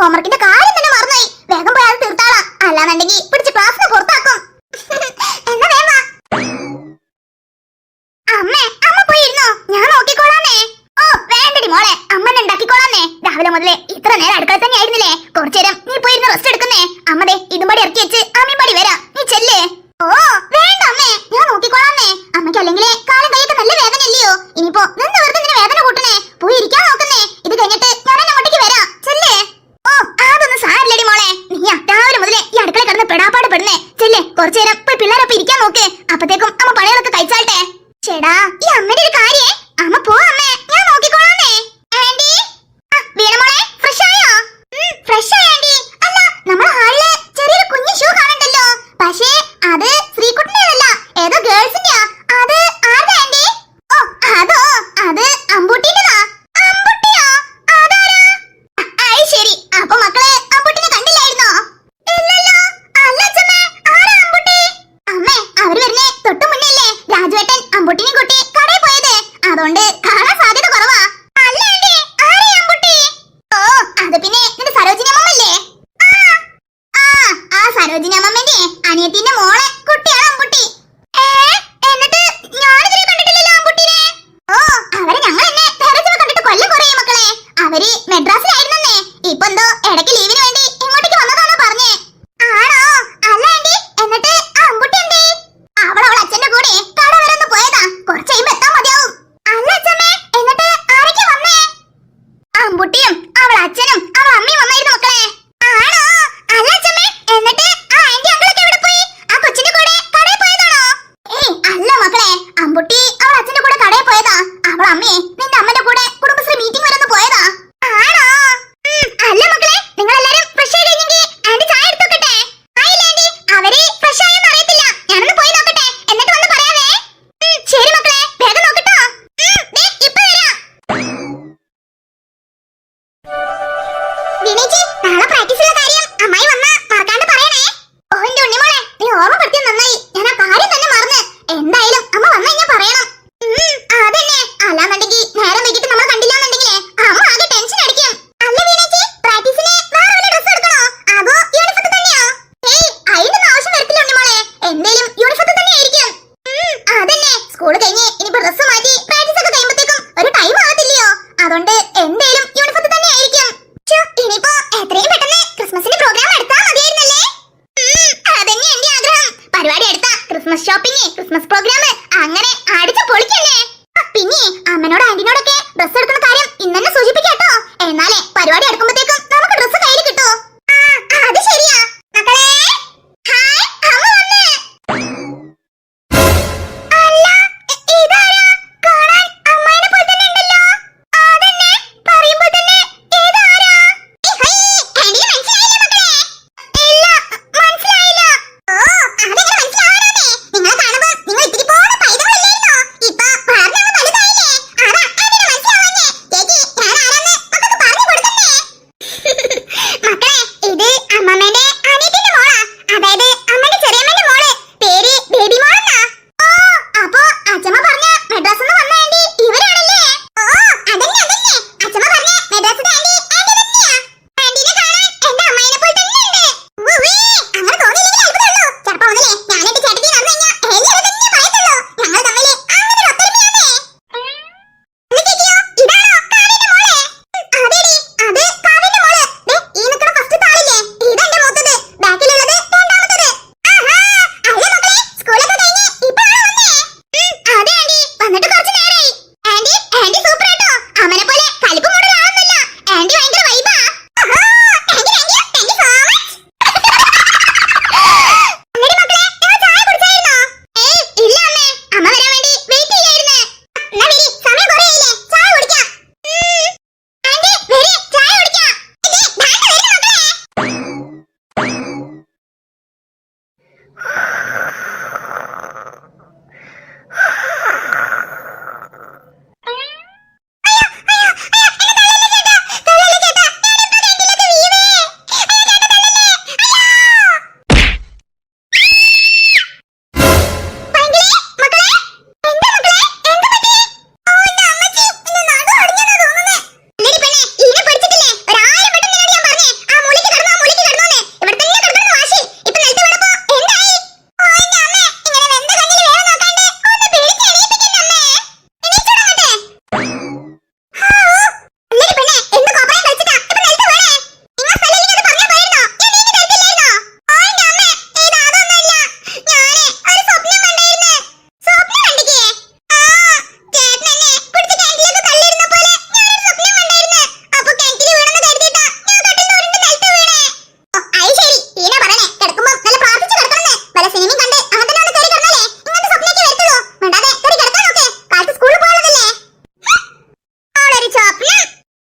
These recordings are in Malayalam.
ഹോംവർക്കിന്റെ കാര്യം തന്നെ മറന്നുപോയി. വേഗം പോയി അത് തീർത്താളാം, അല്ലാന്നുണ്ടെങ്കിൽ പിടിച്ച് ക്ലാസ്സിന് പുറത്താക്കും. എന്നാ വേഗം വാ. അമ്മേ, അമ്മ പോയിരുന്നോ? ഞാൻ നോക്കിക്കോളാന്നേ. ഓ വേണ്ടടി മോളെ, അമ്മനെ ഉണ്ടാക്കിക്കോളാന്നേ. രാവിലെ മുതലേ ഇത്ര നേരം അടുക്കള തന്നെ ആയിരുന്നില്ലേ? കുറച്ചേരം നീ പോയിരുന്ന് റെസ്റ്റ് എടുക്കുന്നേ. അമ്മതേ ഇതും പടി ഇറക്കി വെച്ച് അമ്മയും പടി വരാം, നീ ചെല്ലേ. ഓ വേണ്ട അമ്മേ, ഞാൻ നോക്കിക്കോളാന്നേ. അമ്മയ്ക്ക് അല്ലെങ്കിലേ കാലം കൈയൊക്കെ നല്ല വേദന ഇല്ലയോ? ഇനിയിപ്പോ നിന്ന് വെറുതെ നിന്നെ വേദന കൂട്ടണേ. പോയി ഇരിക്കാൻ നോക്കുന്നേ. ഇത് കഴിഞ്ഞിട്ട് ഞാൻ അങ്ങോട്ടേക്ക് വരാം, ചെല്ലേ. ഓ അതൊന്നും സാരില്ലടി മോളെ. നീയാ രാവിലെ മുതലേ ഈ അടുക്കള കിടന്ന് പെടാപ്പാട് പെടുന്നേ. ചെല്ലേ, കുറച്ചേരം പോയി പിള്ളേരൊപ്പം ഇരിക്കാൻ നോക്ക്. അപ്പത്തേക്കും അമ്മ പണികളൊക്കെ കഴിച്ചാട്ടെ. ചേടാ, ഈ അമ്മയുടെ ഒരു കാര്യേ. അമ്മ പോ അമ്മേ, ഞാൻ നോക്കിക്കോളാന്നേ. ആന്റി, വീണ മോളെ ഫ്രഷ് ആയോ? ഫ്രഷ് ആയി ആന്റി. അല്ല, നമ്മുടെ ഹാളില് ചെറിയൊരു കുഞ്ഞു ഷൂ കാണണ്ടല്ലോ. പക്ഷേ അത് ശ്രീകുട്ടൻ്റെതല്ല, ഏതോ ഗേൾസിന്റെയാ. അത് ആരുടെ ആന്റി? ഓ അതോ, അത് അമ്പൂട്ടിന്റെതാ. അമ്പുട്ടിയോ? അതാരാ? ആയി ശരി. അപ്പൊ മക്കളെ അമ്പുട്ടിനെ കണ്ടില്ലായിരുന്നോ? ഇല്ലല്ലോ. അല്ല അച്ഛമ്മേ, ആരാ അമ്പുട്ടി? അമ്മേ, അവര് വരുന്നേ തൊട്ടു മുന്നല്ലേ രാജുവേട്ടൻ അമ്പുട്ടിനെയും കുട്ടി കടയിൽ പോയത്. അതുകൊണ്ട് കാണാൻ സാധ്യത കുറവാ. അല്ല ആന്റി, ആരാ അമ്പുട്ടി? ഓ അത് പിന്നെ നിന്റെ സരോജിനി അമ്മല്ലേ? ആ സരോജിനി അമ്മന്റെ അനിയത്തിന്റെ മോളെ കുട്ടിയാണ് അമ്പുട്ടി. എന്നിട്ട് ഞാനിതിനെ കണ്ടിട്ടില്ലല്ലോ അമ്പുട്ടിനെ. ഓ അവരെ ഞങ്ങൾ എന്നെ ടെറസിൽ കണ്ടിട്ട് കൊല്ലം കുറേ മക്കളെ. അവര് മെഡ്രാസിലായിരുന്നേ. ഇപ്പൊ എന്തോ ഇടയ്ക്ക് ലീവിന് വേണ്ടി ഇങ്ങോട്ടേക്ക് വന്നതാണോ പറഞ്ഞേ? ആണോ? അല്ല ആന്റി, എന്നിട്ട് ആ അമ്പുട്ടി എന്തേ? അവൾ അച്ഛന്റെ കൂടെ കട വരെ ഒന്ന് പോയതാ. കുറച്ച് കഴിയുമ്പോ എത്താൻ മതിയാവും. അല്ല അച്ഛമ്മേ, എന്നിട്ട് ആരൊക്കെ വന്നേ? അമ്പുട്ടിയും അവൾ അച്ഛനും അവൾ അമ്മയും വന്നായിരുന്നു മക്കളെ. ആണോ? അല്ല അച്ഛമ്മേ, എന്നിട്ട് ആ ആന്റി അങ്കിളൊക്കെ എവിടെ പോയി? ആ കൊച്ചിന്റെ കൂടെ കടയിൽ പോയതാണോ? ഏയ് അല്ല മക്കളെ, അമ്പുട്ടി അവൾ അച്ഛന്റെ കൂടെ കടയിൽ പോയതാ. അവൾ അമ്മയെ നിന്റെ അമ്മന്റെ കൂടെ കുടുംബശ്രീ മീറ്റിംഗ് വരെ ഒന്ന് പോയതാ. ആണോ? അല്ല മക്കളെ, നിങ്ങൾ എല്ലാരും ഫ്രഷ് ആയി കഴിഞ്ഞെങ്കിൽ ആന്റി ചായ എടുത്തോക്കട്ടെ. ആയില്ല ആന്റി, അവര് ഫ്രഷ് ആയെന്ന് അറിയത്തില്ല. ഞാനൊന്ന് പോയി നോക്കട്ടെ, എന്നിട്ട് വന്ന് പറയാവേ. ശരി മക്കളെ, വേഗം നോക്കട്ടോ. ഇപ്പൊ വരാം. വിനീച്ചി, നാളെ പ്രാക്ടീസുള്ള കാര്യം അമ്മായി വന്നാ മറക്കാണ്ട് പറയണേ. ഓ എന്റെ ഉണ്ണിമോളെ, നീ ഓർമ്മപ്പെടുത്തിയത് നന്നായി. ഞാൻ ആ കാര്യം തന്നെ മറന്ന്. എന്തായാലും അമ്മ വന്നു കഴിഞ്ഞാൽ പറയണം. അതന്നെ, അല്ലാന്നുണ്ടെങ്കിൽ നേരം വൈകിട്ട് നമ്മൾ കണ്ടില്ലാന്നുണ്ടെങ്കിലേ അമ്മ ആകെ ടെൻഷൻ അടിക്കും. അല്ല വിനീച്ചി, പ്രാക്ടീസിന് വേറെ വല്ല ഡ്രസ് എടുക്കണോ? അതോ യൂണിഫോം തന്നെയോ? ഏയ് അതിനൊന്നും ആവശ്യം വരത്തില്ല ഉണ്ണിമോളെ. എന്തേലും യൂണിഫോം തന്നെ ആയിരിക്കും. അതന്നെ, സ്കൂൾ കഴിഞ്ഞ് ഇനിയിപ്പോ ഡ്രസ് മാറ്റി പ്രാക്ടീസ് ഒക്കെ കഴിയുമ്പോഴത്തേക്കും ഒരു ടൈം ആവത്തില്ലയോ? അതുകൊണ്ട് എന്തേലും യൂണിഫോം തന്നെ ആയിരിക്കും. ഇനിയിപ്പോ എത്രയും പെട്ടെന്ന് ക്രിസ്മസിന്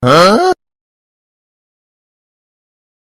Huh?